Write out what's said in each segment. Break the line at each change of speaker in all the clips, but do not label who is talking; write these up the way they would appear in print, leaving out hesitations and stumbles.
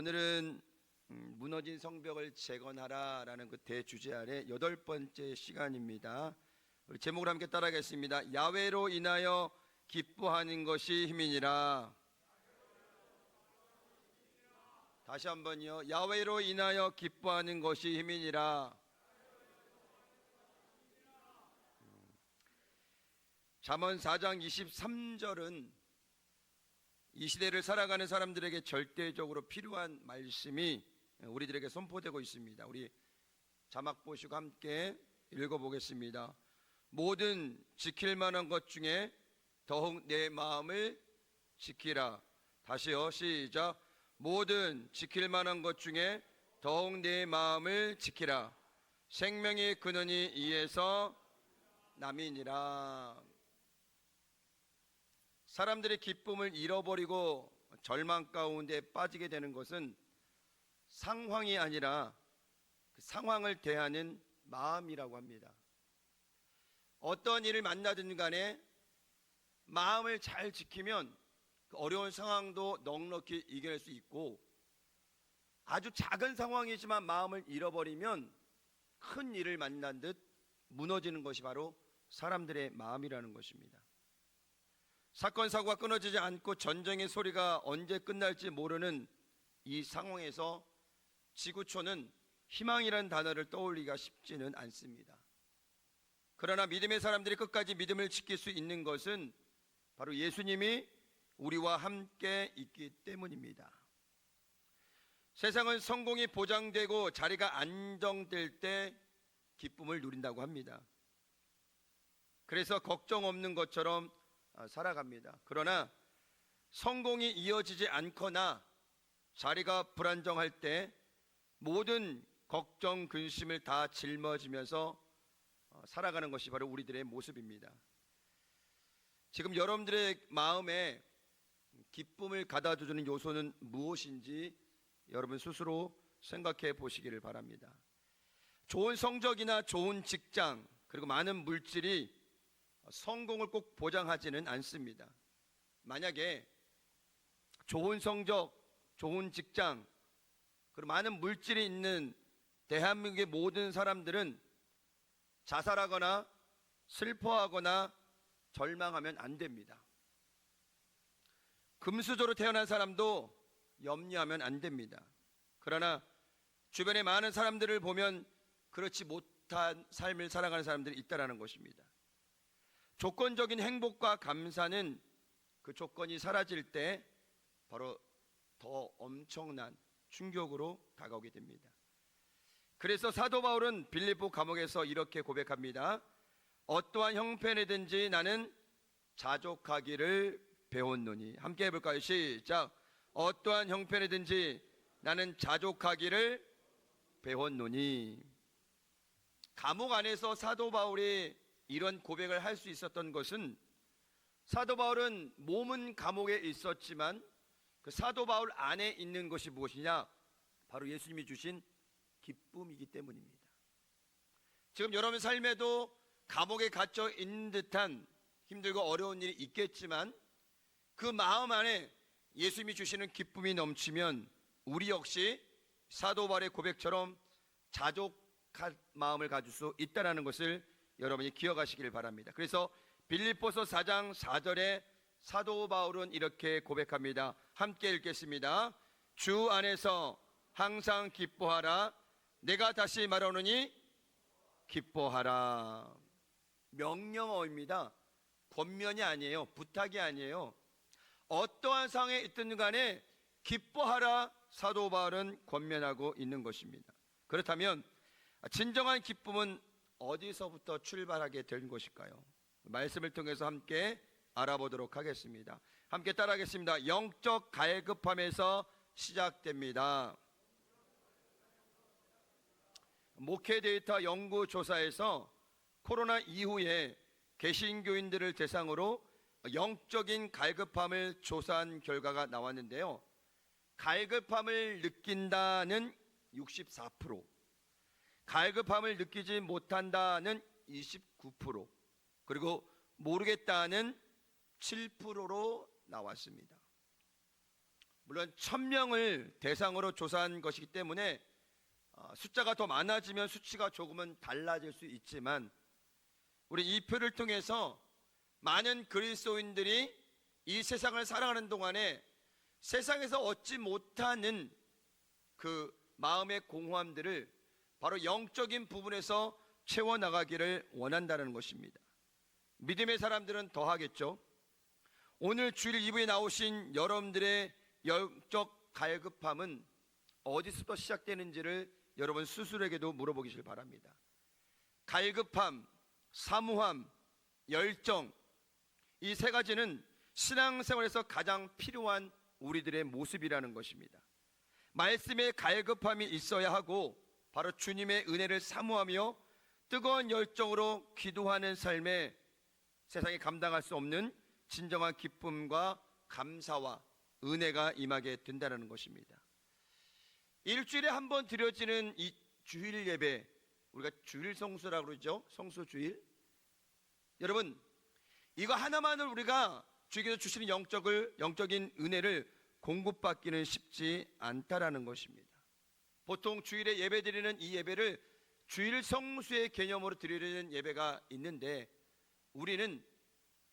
오늘은 무너진 성벽을 재건하라라는 그 대주제 아래 8번째 시간입니다. 우리 제목을 함께 따라하겠습니다. 야훼로 인하여 기뻐하는 것이 힘이니라. 다시 한번요. 야훼로 인하여 기뻐하는 것이 힘이니라. 잠언 4장 23절은 이 시대를 살아가는 사람들에게 절대적으로 필요한 말씀이 우리들에게 선포되고 있습니다. 우리 자막 보시고 함께 읽어보겠습니다. 모든 지킬 만한 것 중에 더욱 내 마음을 지키라. 다시요, 시작. 모든 지킬 만한 것 중에 더욱 내 마음을 지키라. 생명의 근원이 이에서 남이니라. 사람들의 기쁨을 잃어버리고 절망 가운데 빠지게 되는 것은 상황이 아니라 그 상황을 대하는 마음이라고 합니다. 어떤 일을 만나든 간에 마음을 잘 지키면 그 어려운 상황도 넉넉히 이겨낼 수 있고, 아주 작은 상황이지만 마음을 잃어버리면 큰 일을 만난 듯 무너지는 것이 바로 사람들의 마음이라는 것입니다. 사건 사고가 끊어지지 않고 전쟁의 소리가 언제 끝날지 모르는 이 상황에서 지구촌은 희망이라는 단어를 떠올리기가 쉽지는 않습니다. 그러나 믿음의 사람들이 끝까지 믿음을 지킬 수 있는 것은 바로 예수님이 우리와 함께 있기 때문입니다. 세상은 성공이 보장되고 자리가 안정될 때 기쁨을 누린다고 합니다. 그래서 걱정 없는 것처럼 살아갑니다. 그러나 성공이 이어지지 않거나 자리가 불안정할 때 모든 걱정, 근심을 다 짊어지면서 살아가는 것이 바로 우리들의 모습입니다. 지금 여러분들의 마음에 기쁨을 가져다주는 요소는 무엇인지 여러분 스스로 생각해 보시기를 바랍니다. 좋은 성적이나 좋은 직장, 그리고 많은 물질이 성공을 꼭 보장하지는 않습니다. 만약에 좋은 성적, 좋은 직장, 그리고 많은 물질이 있는 대한민국의 모든 사람들은 자살하거나 슬퍼하거나 절망하면 안 됩니다. 금수저로 태어난 사람도 염려하면 안 됩니다. 그러나 주변에 많은 사람들을 보면 그렇지 못한 삶을 살아가는 사람들이 있다는 것입니다. 조건적인 행복과 감사는 그 조건이 사라질 때 바로 더 엄청난 충격으로 다가오게 됩니다. 그래서 사도 바울은 빌립보 감옥에서 이렇게 고백합니다. 어떠한 형편이든지 나는 자족하기를 배웠노니. 함께 해볼까요? 시작. 어떠한 형편이든지 나는 자족하기를 배웠노니. 감옥 안에서 사도 바울이 이런 고백을 할 수 있었던 것은, 사도 바울은 몸은 감옥에 있었지만 그 사도 바울 안에 있는 것이 무엇이냐? 바로 예수님이 주신 기쁨이기 때문입니다. 지금 여러분 삶에도 감옥에 갇혀 있는 듯한 힘들고 어려운 일이 있겠지만 그 마음 안에 예수님이 주시는 기쁨이 넘치면 우리 역시 사도 바울의 고백처럼 자족할 마음을 가질 수 있다는 것을 여러분이 기억하시길 바랍니다. 그래서 빌립보서 4장 4절에 사도 바울은 이렇게 고백합니다. 함께 읽겠습니다. 주 안에서 항상 기뻐하라. 내가 다시 말하노니 기뻐하라. 명령어입니다. 권면이 아니에요. 부탁이 아니에요. 어떠한 상황에 있든 간에 기뻐하라. 사도 바울은 권면하고 있는 것입니다. 그렇다면 진정한 기쁨은 어디서부터 출발하게 된 것일까요? 말씀을 통해서 함께 알아보도록 하겠습니다. 함께 따라하겠습니다. 영적 갈급함에서 시작됩니다. 목회 데이터 연구조사에서 코로나 이후에 개신교인들을 대상으로 영적인 갈급함을 조사한 결과가 나왔는데요. 갈급함을 느낀다는 64%, 갈급함을 느끼지 못한다는 29%, 그리고 모르겠다는 7%로 나왔습니다. 물론 1,000명을 대상으로 조사한 것이기 때문에 숫자가 더 많아지면 수치가 조금은 달라질 수 있지만, 우리 이 표를 통해서 많은 그리스도인들이 이 세상을 살아가는 동안에 세상에서 얻지 못하는 그 마음의 공허함들을 바로 영적인 부분에서 채워나가기를 원한다는 것입니다. 믿음의 사람들은 더 하겠죠. 오늘 주일 2부에 나오신 여러분들의 영적 갈급함은 어디서부터 시작되는지를 여러분 스스로에게도 물어보기를 바랍니다. 갈급함, 사무함, 열정, 이 세 가지는 신앙생활에서 가장 필요한 우리들의 모습이라는 것입니다. 말씀에 갈급함이 있어야 하고, 바로 주님의 은혜를 사모하며 뜨거운 열정으로 기도하는 삶에 세상이 감당할 수 없는 진정한 기쁨과 감사와 은혜가 임하게 된다는 것입니다. 일주일에 한 번 드려지는 이 주일 예배, 우리가 주일 성수라고 그러죠. 성수주일. 여러분, 이거 하나만을 우리가 주께서 주시는 영적인 은혜를 공급받기는 쉽지 않다라는 것입니다. 보통 주일에 예배 드리는 이 예배를 주일 성수의 개념으로 드리는 예배가 있는데, 우리는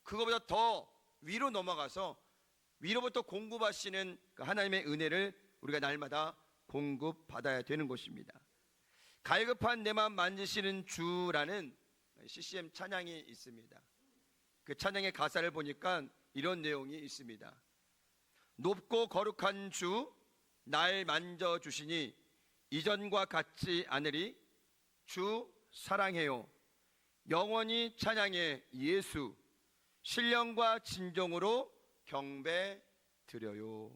그거보다 더 위로 넘어가서 위로부터 공급하시는 그 하나님의 은혜를 우리가 날마다 공급받아야 되는 것입니다. 갈급한 내 마음 만지시는 주라는 CCM 찬양이 있습니다. 그 찬양의 가사를 보니까 이런 내용이 있습니다. 높고 거룩한 주, 날 만져주시니 이전과 같지 않으리. 주 사랑해요. 영원히 찬양해 예수. 신령과 진정으로 경배 드려요.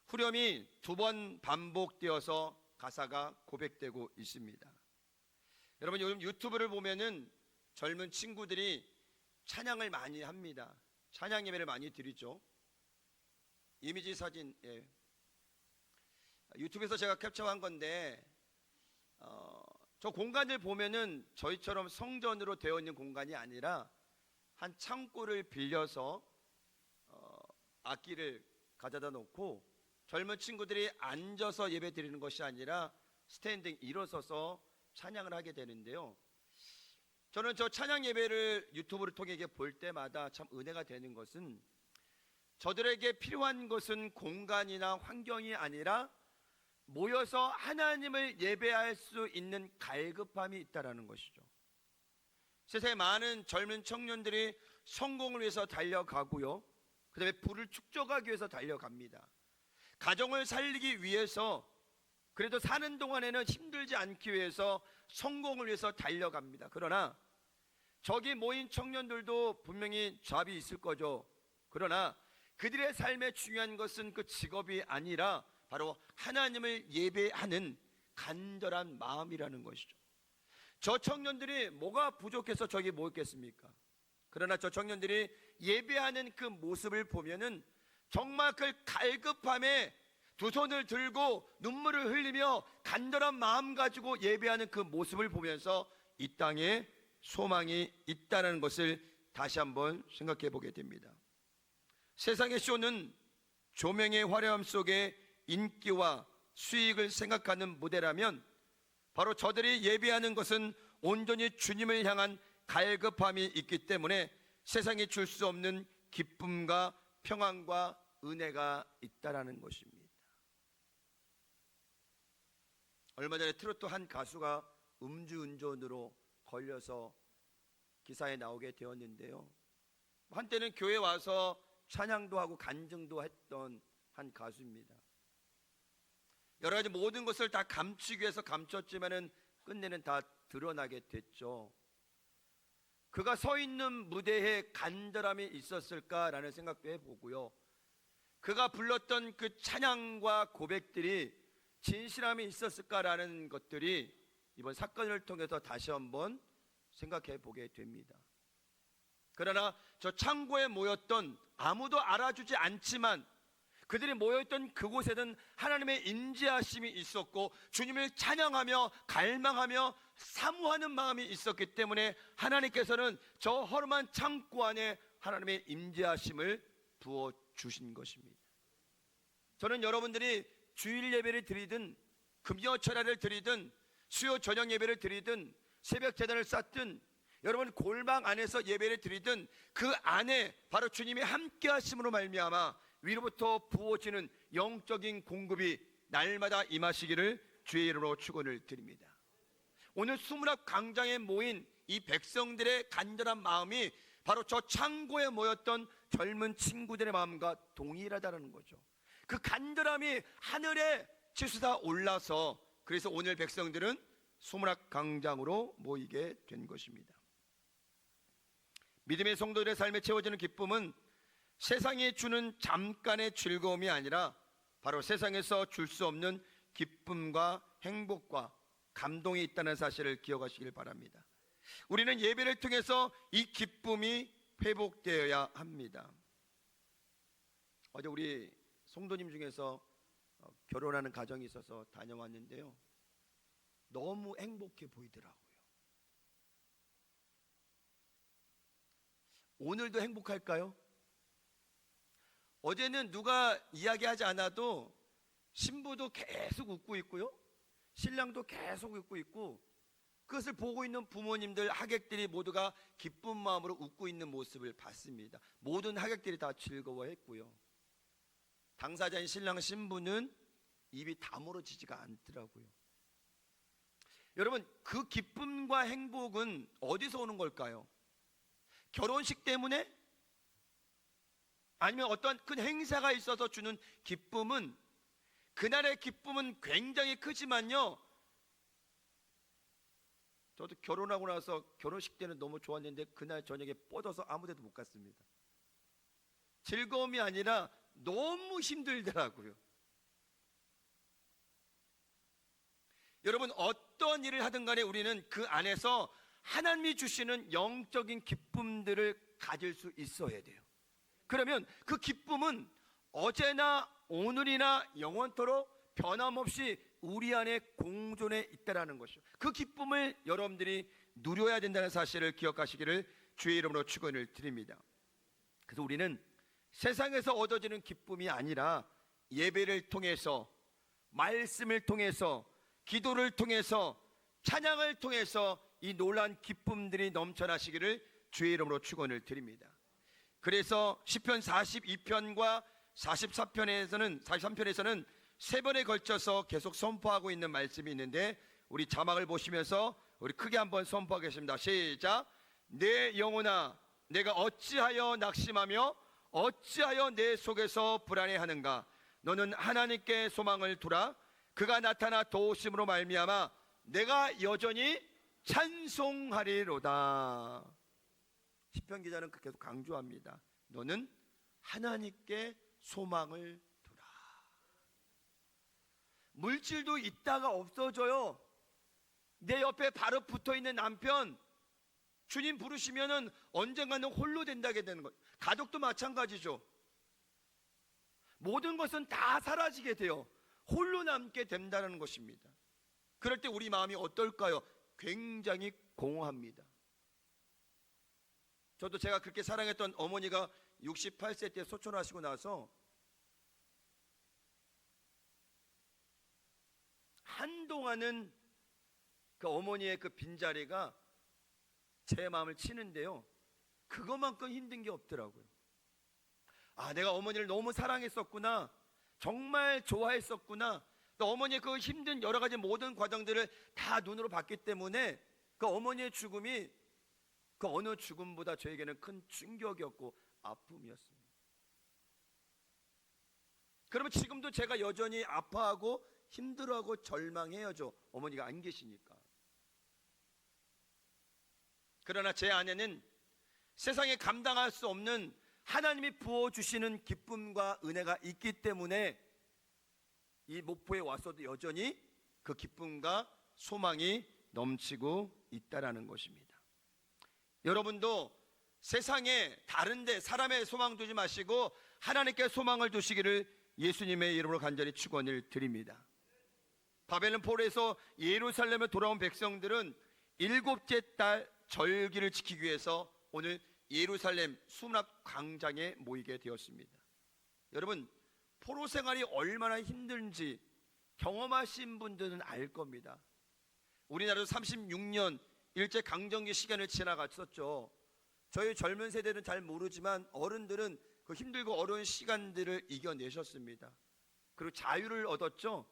후렴이 2번 반복되어서 가사가 고백되고 있습니다. 여러분, 요즘 유튜브를 보면은 젊은 친구들이 찬양을 많이 합니다. 찬양 예배를 많이 드리죠. 이미지 사진, 유튜브에서 제가 캡처한 건데, 저 공간을 보면은 저희처럼 성전으로 되어 있는 공간이 아니라 한 창고를 빌려서 악기를 가져다 놓고 젊은 친구들이 앉아서 예배 드리는 것이 아니라 스탠딩, 일어서서 찬양을 하게 되는데요. 저는 저 찬양 예배를 유튜브를 통해 볼 때마다 참 은혜가 되는 것은, 저들에게 필요한 것은 공간이나 환경이 아니라 모여서 하나님을 예배할 수 있는 갈급함이 있다라는 것이죠. 세상에 많은 젊은 청년들이 성공을 위해서 달려가고요, 그 다음에 부를 축적하기 위해서 달려갑니다. 가정을 살리기 위해서, 그래도 사는 동안에는 힘들지 않기 위해서 성공을 위해서 달려갑니다. 그러나 저기 모인 청년들도 분명히 잡이 있을 거죠. 그러나 그들의 삶에 중요한 것은 그 직업이 아니라 바로 하나님을 예배하는 간절한 마음이라는 것이죠. 저 청년들이 뭐가 부족해서 저기 모였겠습니까? 그러나 저 청년들이 예배하는 그 모습을 보면은 정말 그 갈급함에 두 손을 들고 눈물을 흘리며 간절한 마음 가지고 예배하는 그 모습을 보면서 이 땅에 소망이 있다는 것을 다시 한번 생각해 보게 됩니다. 세상의 쇼는 조명의 화려함 속에 인기와 수익을 생각하는 무대라면, 바로 저들이 예배하는 것은 온전히 주님을 향한 갈급함이 있기 때문에 세상이 줄 수 없는 기쁨과 평안과 은혜가 있다라는 것입니다. 얼마 전에 트로트 한 가수가 음주운전으로 걸려서 기사에 나오게 되었는데요. 한때는 교회 와서 찬양도 하고 간증도 했던 한 가수입니다. 여러 가지 모든 것을 다 감추기 위해서 감췄지만은 끝내는 다 드러나게 됐죠. 그가 서 있는 무대에 간절함이 있었을까라는 생각도 해보고요, 그가 불렀던 그 찬양과 고백들이 진실함이 있었을까라는 것들이 이번 사건을 통해서 다시 한번 생각해 보게 됩니다. 그러나 저 창고에 모였던, 아무도 알아주지 않지만 그들이 모여있던 그곳에는 하나님의 인지하심이 있었고 주님을 찬양하며 갈망하며 사모하는 마음이 있었기 때문에 하나님께서는 저 허름한 창고 안에 하나님의 인지하심을 부어주신 것입니다. 저는 여러분들이 주일 예배를 드리든 금요 철야를 드리든 수요 저녁 예배를 드리든 새벽 제단을 쌓든 여러분 골방 안에서 예배를 드리든 그 안에 바로 주님이 함께 하심으로 말미암아 위로부터 부어지는 영적인 공급이 날마다 임하시기를 주의 이름으로 축원을 드립니다. 오늘 수문학 광장에 모인 이 백성들의 간절한 마음이 바로 저 창고에 모였던 젊은 친구들의 마음과 동일하다는 거죠. 그 간절함이 하늘에 치솟아 올라서 그래서 오늘 백성들은 수문학 광장으로 모이게 된 것입니다. 믿음의 성도들의 삶에 채워지는 기쁨은 세상이 주는 잠깐의 즐거움이 아니라 바로 세상에서 줄 수 없는 기쁨과 행복과 감동이 있다는 사실을 기억하시길 바랍니다. 우리는 예배를 통해서 이 기쁨이 회복되어야 합니다. 어제 우리 성도님 중에서 결혼하는 가정이 있어서 다녀왔는데요, 너무 행복해 보이더라고요. 오늘도 행복할까요? 어제는 누가 이야기하지 않아도 신부도 계속 웃고 있고요, 신랑도 계속 웃고 있고, 그것을 보고 있는 부모님들, 하객들이 모두가 기쁜 마음으로 웃고 있는 모습을 봤습니다. 모든 하객들이 다 즐거워했고요, 당사자인 신랑 신부는 입이 다물어지지가 않더라고요. 여러분, 그 기쁨과 행복은 어디서 오는 걸까요? 결혼식 때문에? 아니면 어떤 큰 행사가 있어서 주는 기쁨은, 그날의 기쁨은 굉장히 크지만요, 저도 결혼하고 나서 결혼식 때는 너무 좋았는데 그날 저녁에 뻗어서 아무데도 못 갔습니다. 즐거움이 아니라 너무 힘들더라고요. 여러분, 어떤 일을 하든 간에 우리는 그 안에서 하나님이 주시는 영적인 기쁨들을 가질 수 있어야 돼요. 그러면 그 기쁨은 어제나 오늘이나 영원토록 변함없이 우리 안에 공존해 있다는 것이죠. 그 기쁨을 여러분들이 누려야 된다는 사실을 기억하시기를 주의 이름으로 축원을 드립니다. 그래서 우리는 세상에서 얻어지는 기쁨이 아니라 예배를 통해서, 말씀을 통해서, 기도를 통해서, 찬양을 통해서 이 놀라운 기쁨들이 넘쳐나시기를 주의 이름으로 축원을 드립니다. 그래서 시편 42편과 43편에서는 세 번에 걸쳐서 계속 선포하고 있는 말씀이 있는데, 우리 자막을 보시면서 우리 크게 한번 선포하겠습니다. 시작. 내 영혼아, 내가 어찌하여 낙심하며 어찌하여 내 속에서 불안해하는가? 너는 하나님께 소망을 두라. 그가 나타나 도우심으로 말미암아 내가 여전히 찬송하리로다. 시편 기자는 계속 강조합니다. 너는 하나님께 소망을 두라. 물질도 있다가 없어져요. 내 옆에 바로 붙어있는 남편, 주님 부르시면은 언젠가는 홀로 된다게 되는 것. 가족도 마찬가지죠. 모든 것은 다 사라지게 돼요. 홀로 남게 된다는 것입니다. 그럴 때 우리 마음이 어떨까요? 굉장히 공허합니다. 저도 제가 그렇게 사랑했던 어머니가 68세 때 소천하시고 나서 한동안은 그 어머니의 그 빈자리가 제 마음을 치는데요, 그것만큼 힘든 게 없더라고요. 아, 내가 어머니를 너무 사랑했었구나, 정말 좋아했었구나, 또 어머니의 그 힘든 여러 가지 모든 과정들을 다 눈으로 봤기 때문에 그 어머니의 죽음이 그 어느 죽음보다 저에게는 큰 충격이었고 아픔이었습니다. 그러면 지금도 제가 여전히 아파하고 힘들어하고 절망해요. 어머니가 안 계시니까. 그러나 제 안에는 세상에 감당할 수 없는 하나님이 부어주시는 기쁨과 은혜가 있기 때문에 이 목포에 와서도 여전히 그 기쁨과 소망이 넘치고 있다는 것입니다. 여러분도 세상에 다른데 사람의 소망 두지 마시고 하나님께 소망을 두시기를 예수님의 이름으로 간절히 축원을 드립니다. 바벨론 포로에서 예루살렘에 돌아온 백성들은 7째 달 절기를 지키기 위해서 오늘 예루살렘 수문학 광장에 모이게 되었습니다. 여러분, 포로 생활이 얼마나 힘든지 경험하신 분들은 알 겁니다. 우리나라도 36년 일제 강점기 시간을 지나갔었죠. 저희 젊은 세대는 잘 모르지만 어른들은 그 힘들고 어려운 시간들을 이겨내셨습니다. 그리고 자유를 얻었죠.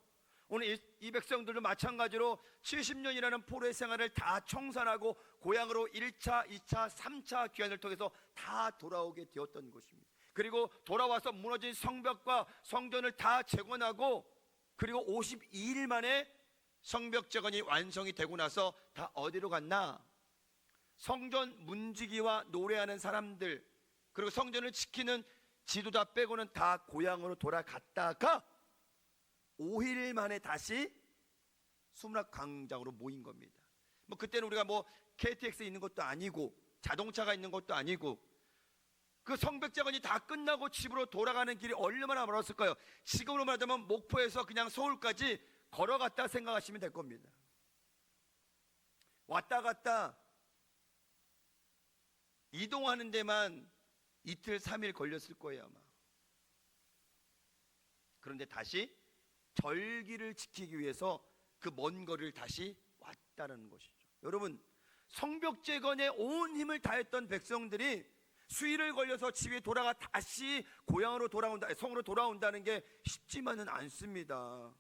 오늘 이 백성들도 마찬가지로 70년이라는 포로의 생활을 다 청산하고 고향으로 1차, 2차, 3차 귀환을 통해서 다 돌아오게 되었던 것입니다. 그리고 돌아와서 무너진 성벽과 성전을 다 재건하고, 그리고 52일 만에 성벽 재건이 완성이 되고 나서 다 어디로 갔나? 성전 문지기와 노래하는 사람들, 그리고 성전을 지키는 지도자 빼고는 다 고향으로 돌아갔다가 5일 만에 다시 수문학 광장으로 모인 겁니다. 뭐 그때는 우리가 뭐 KTX 있는 것도 아니고 자동차가 있는 것도 아니고, 그 성벽 재건이 다 끝나고 집으로 돌아가는 길이 얼마나 멀었을까요? 지금으로 말하자면 목포에서 그냥 서울까지 걸어갔다 생각하시면 될 겁니다. 왔다 갔다 이동하는 데만 이틀 3일 걸렸을 거예요 아마. 그런데 다시 절기를 지키기 위해서 그 먼 거리를 다시 왔다는 것이죠. 여러분, 성벽 재건에 온 힘을 다했던 백성들이 수일을 걸려서 집에 돌아가 다시 고향으로 돌아온다, 성으로 돌아온다는 게 쉽지만은 않습니다.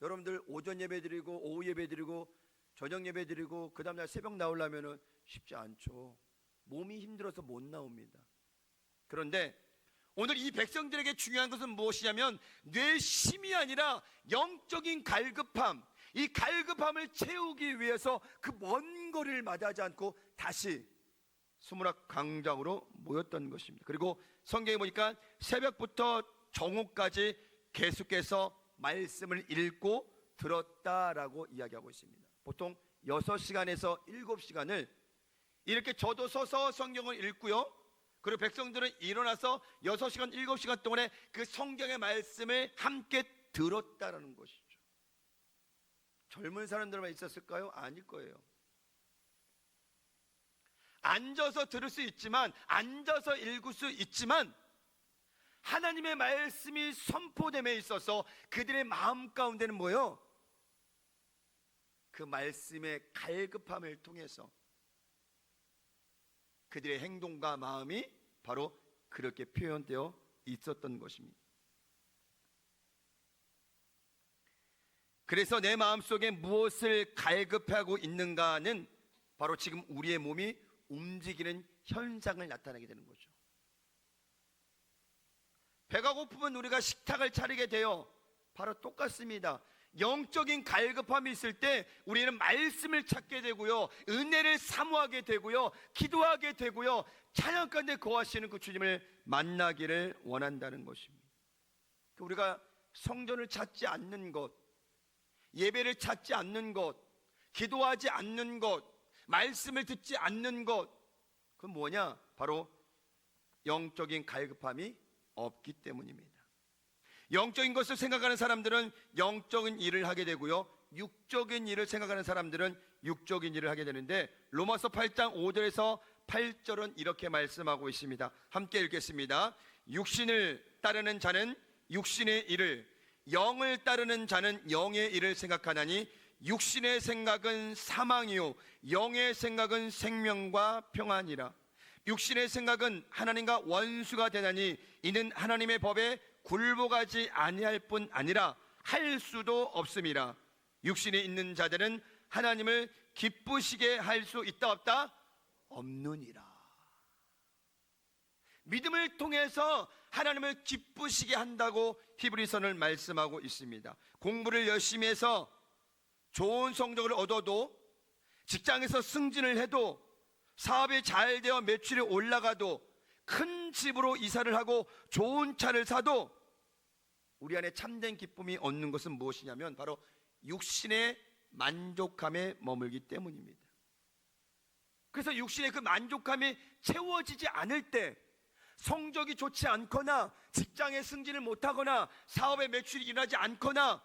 여러분들 오전 예배 드리고 오후 예배 드리고 저녁 예배 드리고 그 다음날 새벽 나오려면은 쉽지 않죠. 몸이 힘들어서 못 나옵니다. 그런데 오늘 이 백성들에게 중요한 것은 무엇이냐면 뇌심이 아니라 영적인 갈급함, 이 갈급함을 채우기 위해서 그 먼 거리를 마다하지 않고 다시 수문학 광장으로 모였던 것입니다. 그리고 성경에 보니까 새벽부터 정오까지 계속해서 말씀을 읽고 들었다라고 이야기하고 있습니다. 보통 6시간에서 7시간을 이렇게 저도 서서 성경을 읽고요, 그리고 백성들은 일어나서 6시간, 7시간 동안에 그 성경의 말씀을 함께 들었다라는 것이죠. 젊은 사람들만 있었을까요? 아닐 거예요. 앉아서 들을 수 있지만, 앉아서 읽을 수 있지만, 하나님의 말씀이 선포됨에 있어서 그들의 마음 가운데는 뭐예요? 그 말씀의 갈급함을 통해서 그들의 행동과 마음이 바로 그렇게 표현되어 있었던 것입니다. 그래서 내 마음속에 무엇을 갈급하고 있는가는 바로 지금 우리의 몸이 움직이는 현상을 나타내게 되는 거죠. 배가 고프면 우리가 식탁을 차리게 돼요. 바로 똑같습니다. 영적인 갈급함이 있을 때 우리는 말씀을 찾게 되고요, 은혜를 사모하게 되고요, 기도하게 되고요, 찬양 가운데 거하시는 그 주님을 만나기를 원한다는 것입니다. 우리가 성전을 찾지 않는 것, 예배를 찾지 않는 것, 기도하지 않는 것, 말씀을 듣지 않는 것, 그건 뭐냐? 바로 영적인 갈급함이 없기 때문입니다. 영적인 것을 생각하는 사람들은 영적인 일을 하게 되고요, 육적인 일을 생각하는 사람들은 육적인 일을 하게 되는데, 로마서 8장 5절에서 8절은 이렇게 말씀하고 있습니다. 함께 읽겠습니다. 육신을 따르는 자는 육신의 일을, 영을 따르는 자는 영의 일을 생각하나니 육신의 생각은 사망이요 영의 생각은 생명과 평안이라. 육신의 생각은 하나님과 원수가 되나니 이는 하나님의 법에 굴복하지 아니할 뿐 아니라 할 수도 없음이라. 육신에 있는 자들은 하나님을 기쁘시게 할 수 있다 없다? 없느니라. 믿음을 통해서 하나님을 기쁘시게 한다고 히브리서는 말씀하고 있습니다. 공부를 열심히 해서 좋은 성적을 얻어도, 직장에서 승진을 해도, 사업이 잘 되어 매출이 올라가도, 큰 집으로 이사를 하고 좋은 차를 사도 우리 안에 참된 기쁨이 없는 것은 무엇이냐면 바로 육신의 만족감에 머물기 때문입니다. 그래서 육신의 그 만족감이 채워지지 않을 때, 성적이 좋지 않거나 직장에 승진을 못하거나 사업의 매출이 일어나지 않거나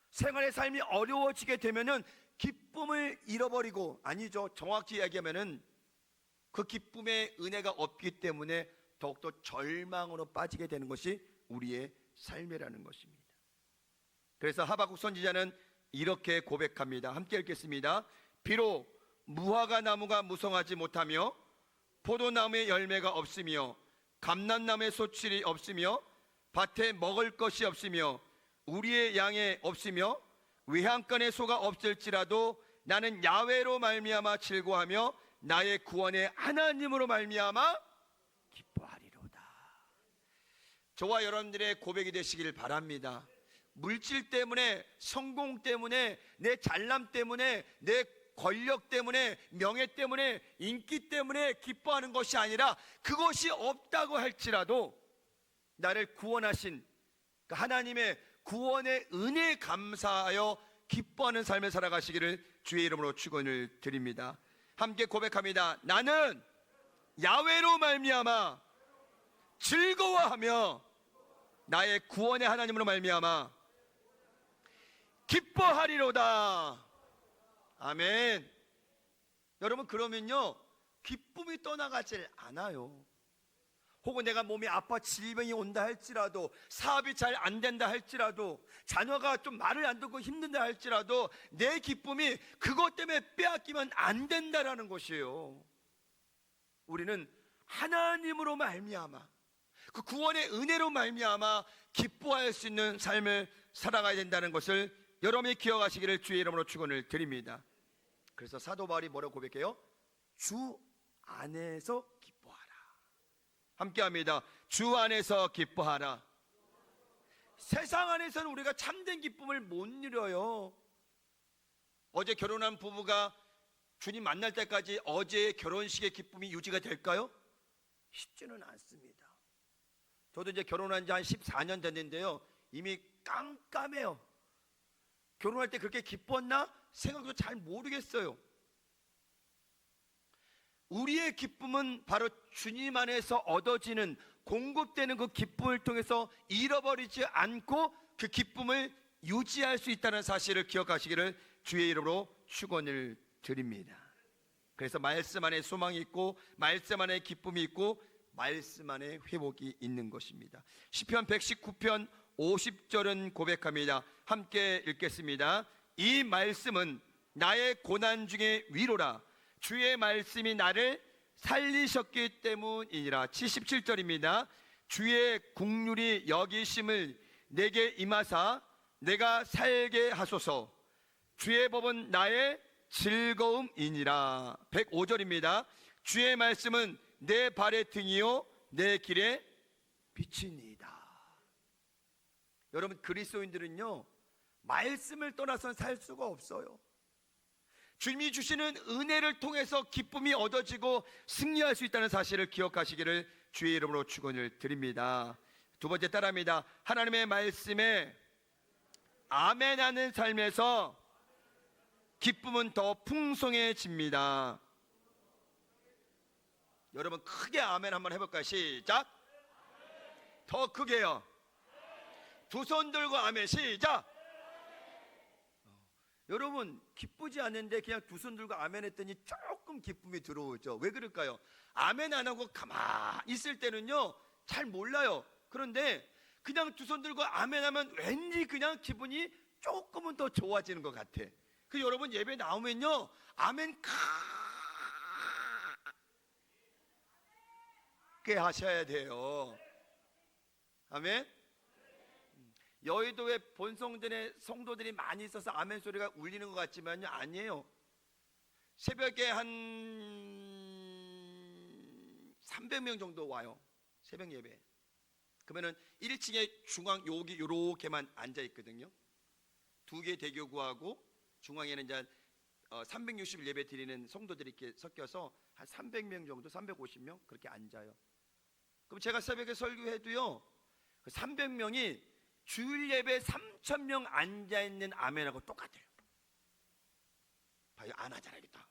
생활의 삶이 어려워지게 되면은 기쁨을 잃어버리고, 아니죠, 정확히 이야기하면은 그 기쁨의 은혜가 없기 때문에 더욱더 절망으로 빠지게 되는 것이 우리의 삶이라는 것입니다. 그래서 하박국 선지자는 이렇게 고백합니다. 함께 읽겠습니다. 비록 무화과 나무가 무성하지 못하며 포도나무에 열매가 없으며 감람나무에 소출이 없으며 밭에 먹을 것이 없으며 우리의 양에 없으며 외양간에 소가 없을지라도 나는 야훼로 말미암아 즐거워하며 나의 구원의 하나님으로 말미암아 기뻐하리로다. 저와 여러분들의 고백이 되시길 바랍니다. 물질 때문에, 성공 때문에, 내 잘남 때문에, 내 권력 때문에, 명예 때문에, 인기 때문에 기뻐하는 것이 아니라 그것이 없다고 할지라도 나를 구원하신 그 하나님의 구원의 은혜에 감사하여 기뻐하는 삶을 살아가시기를 주의 이름으로 축원을 드립니다. 함께 고백합니다. 나는 야훼로 말미암아 즐거워하며 나의 구원의 하나님으로 말미암아 기뻐하리로다. 아멘. 여러분, 그러면요 기쁨이 떠나가질 않아요. 혹은 내가 몸이 아파 질병이 온다 할지라도, 사업이 잘 안 된다 할지라도, 자녀가 좀 말을 안 듣고 힘든다 할지라도 내 기쁨이 그것 때문에 빼앗기면 안 된다라는 것이에요. 우리는 하나님으로 말미암아, 그 구원의 은혜로 말미암아 기뻐할 수 있는 삶을 살아가야 된다는 것을 여러분이 기억하시기를 주의 이름으로 축원을 드립니다. 그래서 사도 바울이 뭐라고 고백해요? 주 안에서 기뻐하라. 함께합니다. 주 안에서 기뻐하라. 세상 안에서는 우리가 참된 기쁨을 못 누려요. 어제 결혼한 부부가 주님 만날 때까지 어제의 결혼식의 기쁨이 유지가 될까요? 쉽지는 않습니다. 저도 이제 결혼한 지 한 14년 됐는데요, 이미 깜깜해요. 결혼할 때 그렇게 기뻤나? 생각도 잘 모르겠어요. 우리의 기쁨은 바로 주님 안에서 얻어지는, 공급되는 그 기쁨을 통해서 잃어버리지 않고 그 기쁨을 유지할 수 있다는 사실을 기억하시기를 주의 이름으로 축원을 드립니다. 그래서 말씀 안에 소망이 있고, 말씀 안에 기쁨이 있고, 말씀 안에 회복이 있는 것입니다. 시편 119편 50절은 고백합니다. 함께 읽겠습니다. 이 말씀은 나의 고난 중에 위로라. 주의 말씀이 나를 살리셨기 때문이니라. 77절입니다. 주의 긍휼이 여기심을 내게 임하사 내가 살게 하소서. 주의 법은 나의 즐거움이니라. 105절입니다. 주의 말씀은 내 발의 등이요 내 길의 빛이니이다. 여러분, 그리스도인들은요 말씀을 떠나서는 살 수가 없어요. 주님이 주시는 은혜를 통해서 기쁨이 얻어지고 승리할 수 있다는 사실을 기억하시기를 주의 이름으로 축원을 드립니다. 두 번째 따라합니다. 하나님의 말씀에 아멘하는 삶에서 기쁨은 더 풍성해집니다. 여러분, 크게 아멘 한번 해볼까요? 시작. 더 크게요. 두 손 들고 아멘. 시작. 여러분, 기쁘지 않은데 그냥 두 손 들고 아멘 했더니 조금 기쁨이 들어오죠. 왜 그럴까요? 아멘 안 하고 가만히 있을 때는요 잘 몰라요. 그런데 그냥 두 손 들고 아멘 하면 왠지 그냥 기분이 조금은 더 좋아지는 것 같아. 그 여러분, 예배 나오면요 아멘 크게 하셔야 돼요. 아멘. 여의도에 본성전에 성도들이 많이 있어서 아멘 소리가 울리는 것 같지만요, 아니에요. 새벽에 한 300명 정도 와요. 새벽 예배. 그러면은 1층에 중앙 여기 요렇게만 앉아 있거든요. 두 개 대교구하고 중앙에는 이제 360일 예배 드리는 성도들이 이렇게 섞여서 한 300명 정도, 350명 그렇게 앉아요. 그럼 제가 새벽에 설교해도요, 그 300명이 주일 예배 3,000명 앉아 있는 아멘하고 똑같아요. 봐요, 안 하잖아요, 다.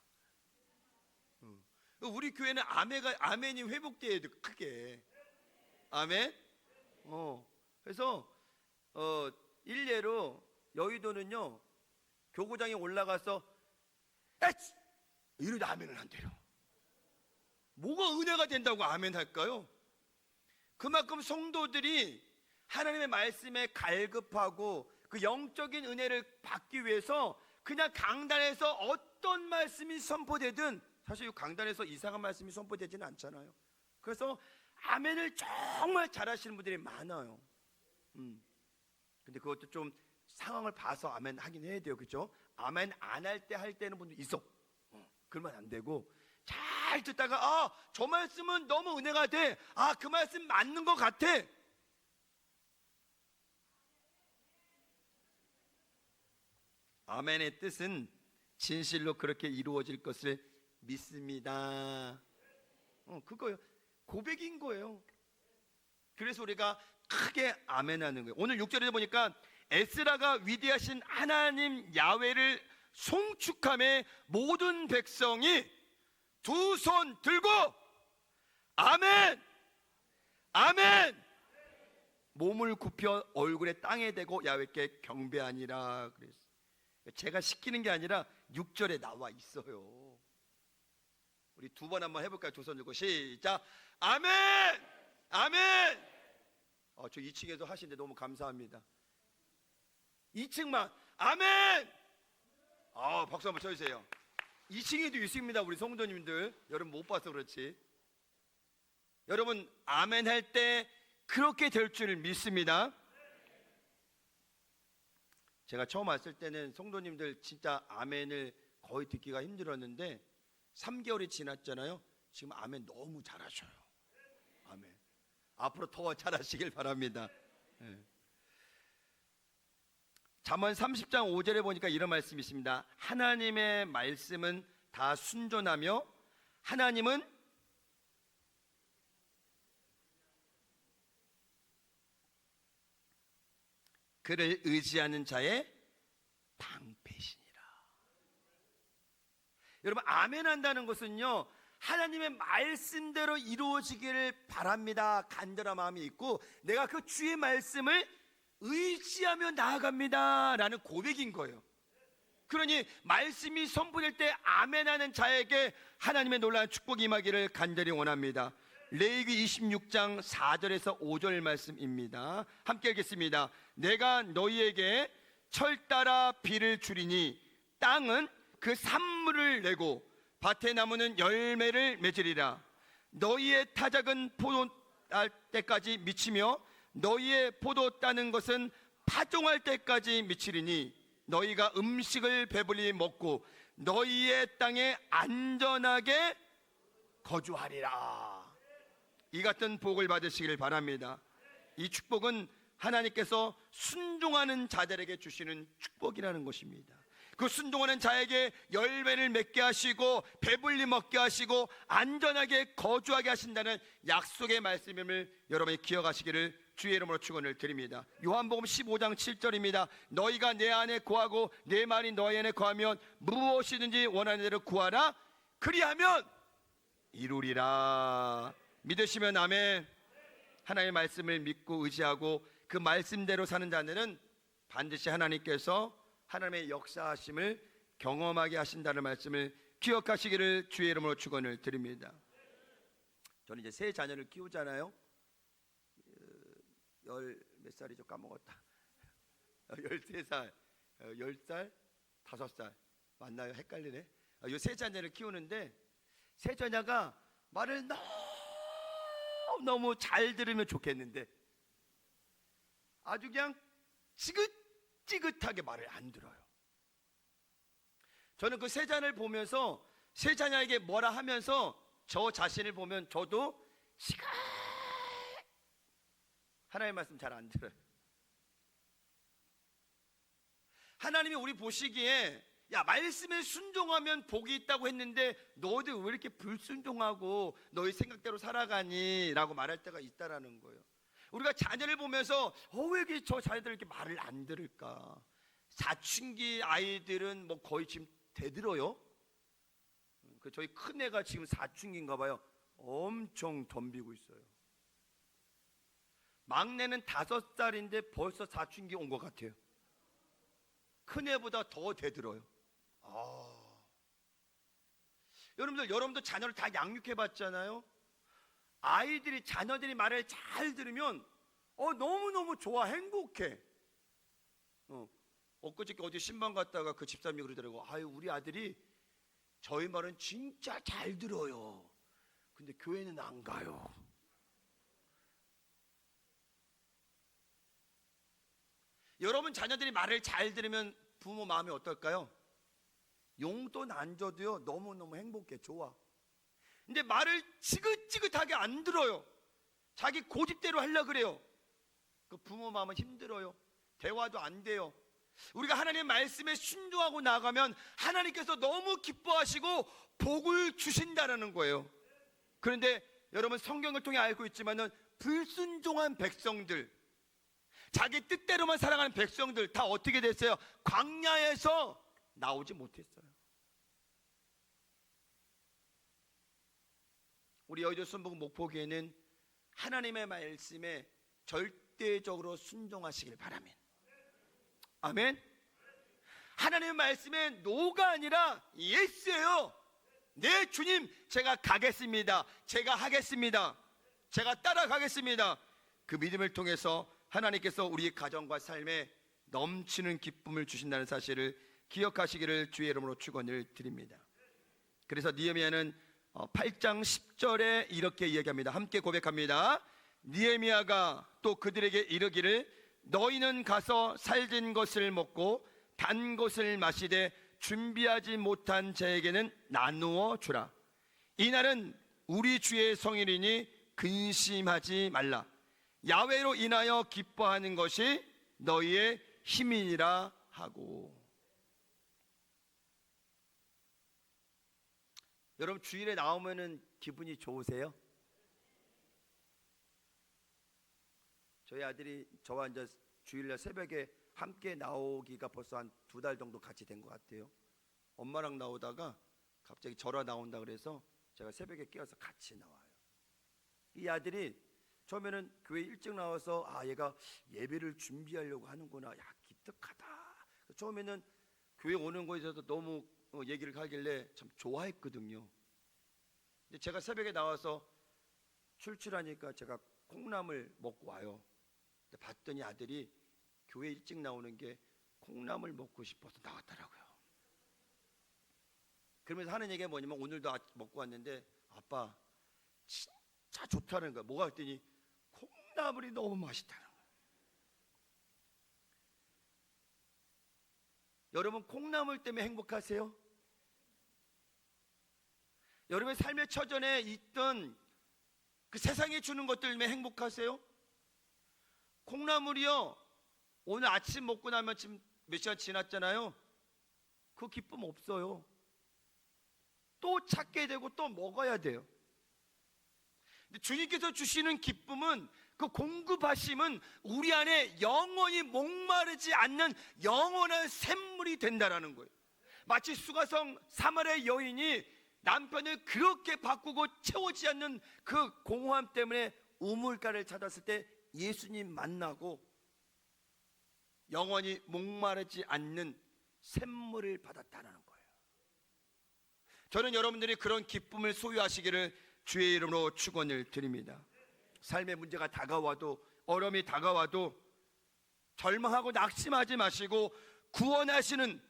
우리 교회는 아멘이 회복돼야 돼, 크게. 아멘. 그래서 일례로 여의도는요 교구장에 올라가서 에치! 이러다 아멘을 한대요. 뭐가 은혜가 된다고 아멘 할까요? 그만큼 성도들이 하나님의 말씀에 갈급하고 그 영적인 은혜를 받기 위해서 그냥 강단에서 어떤 말씀이 선포되든, 사실 강단에서 이상한 말씀이 선포되지는 않잖아요. 그래서 아멘을 정말 잘하시는 분들이 많아요. 근데 그것도 좀 상황을 봐서 아멘 하긴 해야 돼요. 그렇죠? 아멘 안 할 때 할 때는 분들 있어. 그러면 안 되고, 잘 듣다가 저 말씀은 너무 은혜가 돼. 그 말씀 맞는 것 같아. 아멘의 뜻은 진실로 그렇게 이루어질 것을 믿습니다. 그거요. 고백인 거예요. 그래서 우리가 크게 아멘하는 거예요. 오늘 6절에 보니까 에스라가 위대하신 하나님 야훼를 송축함에 모든 백성이 두 손 들고 아멘, 아멘, 몸을 굽혀 얼굴에 땅에 대고 야훼께 경배하니라 그랬어요. 제가 시키는 게 아니라 6절에 나와 있어요. 우리 두 번 한번 해볼까요? 두 손 들고 시작. 아멘, 아멘. 저 2층에서 하시는데 너무 감사합니다. 2층만 아멘. 박수 한번 쳐주세요. 2층에도 있습니다. 우리 성도님들, 여러분 못 봐서 그렇지. 여러분 아멘 할 때 그렇게 될 줄 믿습니다. 제가 처음 왔을 때는 성도님들 진짜 아멘을 거의 듣기가 힘들었는데 3개월이 지났잖아요. 지금 아멘 너무 잘하셔요. 아멘. 앞으로 더 잘하시길 바랍니다. 잠언 30장 5절에 보니까 이런 말씀이 있습니다. 하나님의 말씀은 다 순전하며 하나님은 그를 의지하는 자의 방패시니라. 여러분 아멘 한다는 것은요, 하나님의 말씀대로 이루어지기를 바랍니다. 간절한 마음이 있고 내가 그 주의 말씀을 의지하며 나아갑니다 라는 고백인 거예요. 그러니 말씀이 선포될 때 아멘하는 자에게 하나님의 놀라운 축복이 임하기를 간절히 원합니다. 레위기 26장 4절에서 5절 말씀입니다. 함께 읽겠습니다. 내가 너희에게 철 따라 비를 주리니 땅은 그 산물을 내고 밭의 나무는 열매를 맺으리라. 너희의 타작은 포도 딸 때까지 미치며 너희의 포도 따는 것은 파종할 때까지 미치리니 너희가 음식을 배불리 먹고 너희의 땅에 안전하게 거주하리라. 이 같은 복을 받으시길 바랍니다. 이 축복은 하나님께서 순종하는 자들에게 주시는 축복이라는 것입니다. 그 순종하는 자에게 열매를 맺게 하시고 배불리 먹게 하시고 안전하게 거주하게 하신다는 약속의 말씀임을 여러분이 기억하시기를 주의 이름으로 축원을 드립니다. 요한복음 15장 7절입니다. 너희가 내 안에 거하고 내 말이 너희 안에 거하면 무엇이든지 원하는 대로 구하라. 그리하면 이루리라. 믿으시면 아멘. 하나님의 말씀을 믿고 의지하고 그 말씀대로 사는 자들은 반드시 하나님께서 하나님의 역사하심을 경험하게 하신다는 말씀을 기억하시기를 주의 이름으로 축원을 드립니다. 저는 이제 세 자녀를 키우잖아요. 몇 살이죠? 까먹었다. 13살, 10살, 5살 맞나요? 헷갈리네. 이 세 자녀를 키우는데 세 자녀가 말을 너무 잘 들으면 좋겠는데 아주 그냥 지긋지긋하게 말을 안 들어요. 저는 그 세 자녀를 보면서 세 자녀에게 뭐라 하면서 저 자신을 보면 저도 하나님의 말씀 잘 안 들어요. 하나님이 우리 보시기에 야 말씀에 순종하면 복이 있다고 했는데 너희들 왜 이렇게 불순종하고 너희 생각대로 살아가니? 라고 말할 때가 있다라는 거예요. 우리가 자녀를 보면서 왜 이렇게 저 자녀들 이렇게 말을 안 들을까? 사춘기 아이들은 뭐 거의 지금 대들어요. 저희 큰애가 지금 사춘기인가 봐요. 엄청 덤비고 있어요. 막내는 5살인데 벌써 사춘기 온 것 같아요. 큰애보다 더 대들어요. 여러분도 자녀를 다 양육해 봤잖아요. 자녀들이 말을 잘 들으면 너무너무 좋아, 행복해. 엊그저께 어디 신방 갔다가 그 집사님이 그러더라고. 아유, 우리 아들이 저희 말은 진짜 잘 들어요. 근데 교회는 안 가요. 여러분 자녀들이 말을 잘 들으면 부모 마음이 어떨까요? 용돈 안 줘도요 너무너무 행복해, 좋아. 근데 말을 지긋지긋하게 안 들어요. 자기 고집대로 하려고 그래요. 그 부모 마음은 힘들어요. 대화도 안 돼요. 우리가 하나님의 말씀에 순종하고 나가면 하나님께서 너무 기뻐하시고 복을 주신다는 거예요. 그런데 여러분 성경을 통해 알고 있지만은 불순종한 백성들, 자기 뜻대로만 살아가는 백성들 다 어떻게 됐어요? 광야에서 나오지 못했어요. 우리 여의도 순복음 목포교회는 하나님의 말씀에 절대적으로 순종하시길 바라면, 아멘. 하나님의 말씀에 노가 아니라 예스예요. 네 주님, 제가 가겠습니다. 제가 하겠습니다. 제가 따라가겠습니다. 그 믿음을 통해서 하나님께서 우리 가정과 삶에 넘치는 기쁨을 주신다는 사실을 기억하시기를 주의 이름으로 축원을 드립니다. 그래서 느헤미야는 8장 10절에 이렇게 이야기합니다. 함께 고백합니다. 느헤미야가 또 그들에게 이르기를 너희는 가서 살진 것을 먹고 단 것을 마시되 준비하지 못한 자에게는 나누어 주라. 이날은 우리 주의 성일이니 근심하지 말라. 야훼로 인하여 기뻐하는 것이 너희의 힘이라 하고. 여러분 주일에 나오면은 기분이 좋으세요? 저희 아들이 저와 이제 주일날 새벽에 함께 나오기가 벌써 한 2달 정도 같이 된 것 같아요. 엄마랑 나오다가 갑자기 저랑 나온다 그래서 제가 새벽에 깨어서 같이 나와요. 이 아들이 처음에는 교회 일찍 나와서 얘가 예배를 준비하려고 하는구나, 야 기특하다. 처음에는 교회 오는 거에 대해서 너무 얘기를 하길래 참 좋아했거든요. 근데 제가 새벽에 나와서 출출하니까 제가 콩나물 먹고 와요. 근데 봤더니 아들이 교회 일찍 나오는 게 콩나물 먹고 싶어서 나왔더라고요. 그러면서 하는 얘기가 뭐냐면 오늘도 먹고 왔는데 아빠 진짜 좋다는 거야. 뭐가 했더니 콩나물이 너무 맛있다는 거야. 여러분 콩나물 때문에 행복하세요? 여러분의 삶의 처전에 있던 그 세상에 주는 것들 때문에 행복하세요? 콩나물이요, 오늘 아침 먹고 나면 지금 몇 시간 지났잖아요. 그 기쁨 없어요. 또 찾게 되고 또 먹어야 돼요. 근데 주님께서 주시는 기쁨은, 그 공급하심은 우리 안에 영원히 목마르지 않는 영원한 샘물이 된다라는 거예요. 마치 수가성 사마리아 여인이 남편을 그렇게 바꾸고 채워지지 않는 그 공허함 때문에 우물가를 찾았을 때 예수님 만나고 영원히 목마르지 않는 샘물을 받았다는 거예요. 저는 여러분들이 그런 기쁨을 소유하시기를 주의 이름으로 축원을 드립니다. 삶의 문제가 다가와도, 어려움이 다가와도 절망하고 낙심하지 마시고 구원하시는,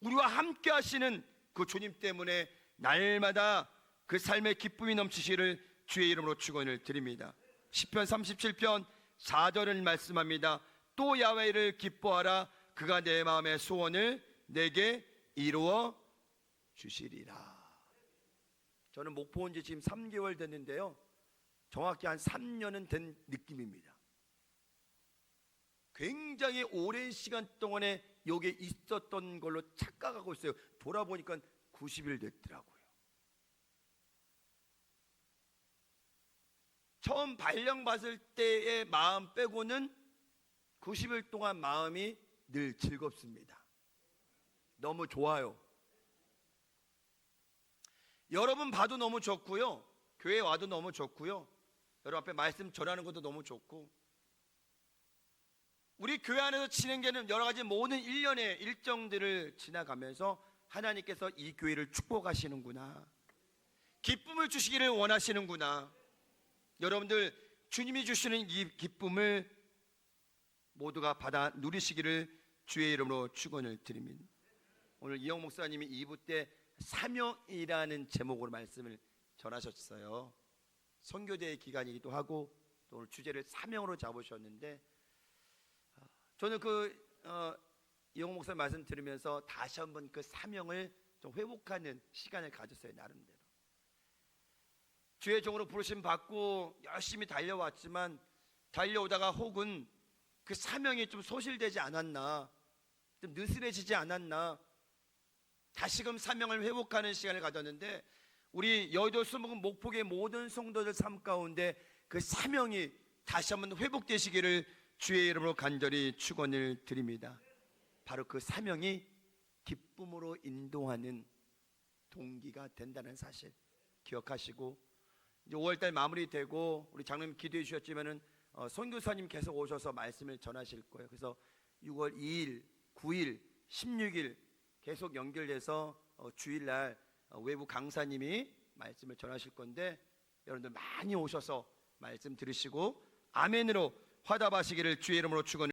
우리와 함께 하시는 그 주님 때문에 날마다 그 삶의 기쁨이 넘치시기를 주의 이름으로 축원을 드립니다. 시편 37편 4절을 말씀합니다. 또 야훼를 기뻐하라. 그가 내 마음의 소원을 내게 이루어 주시리라. 저는 목포 온 지 지금 3개월 됐는데요, 정확히 한 3년은 된 느낌입니다. 굉장히 오랜 시간 동안에 여기에 있었던 걸로 착각하고 있어요. 돌아보니까 90일 됐더라고요. 처음 발령 받을 때의 마음 빼고는 90일 동안 마음이 늘 즐겁습니다. 너무 좋아요. 여러분 봐도 너무 좋고요, 교회 와도 너무 좋고요, 여러분 앞에 말씀 전하는 것도 너무 좋고, 우리 교회 안에서 진행되는 여러 가지 모든 일련의 일정들을 지나가면서 하나님께서 이 교회를 축복하시는구나, 기쁨을 주시기를 원하시는구나. 여러분들 주님이 주시는 이 기쁨을 모두가 받아 누리시기를 주의 이름으로 축원을 드립니다. 오늘 이영 목사님이 2부 때 사명이라는 제목으로 말씀을 전하셨어요. 선교대의 기간이기도 하고 또 오늘 주제를 사명으로 잡으셨는데, 저는 이영 목사님 말씀 들으면서 다시 한번 그 사명을 좀 회복하는 시간을 가졌어요. 나름대로 주의 종으로 부르심 받고 열심히 달려왔지만 달려오다가 혹은 그 사명이 좀 소실되지 않았나, 좀 느슨해지지 않았나, 다시금 사명을 회복하는 시간을 가졌는데, 우리 여의도 수목은 목포의 모든 성도들 삶 가운데 그 사명이 다시 한번 회복되시기를 주의 이름으로 간절히 축원을 드립니다. 바로 그 사명이 기쁨으로 인도하는 동기가 된다는 사실 기억하시고, 이제 5월달 마무리되고 우리 장로님 기도해 주셨지만은 선교사님 계속 오셔서 말씀을 전하실 거예요. 그래서 6월 2일, 9일, 16일 계속 연결돼서 주일날 외부 강사님이 말씀을 전하실 건데, 여러분들 많이 오셔서 말씀 들으시고 아멘으로 화답하시기를 주의 이름으로 축원을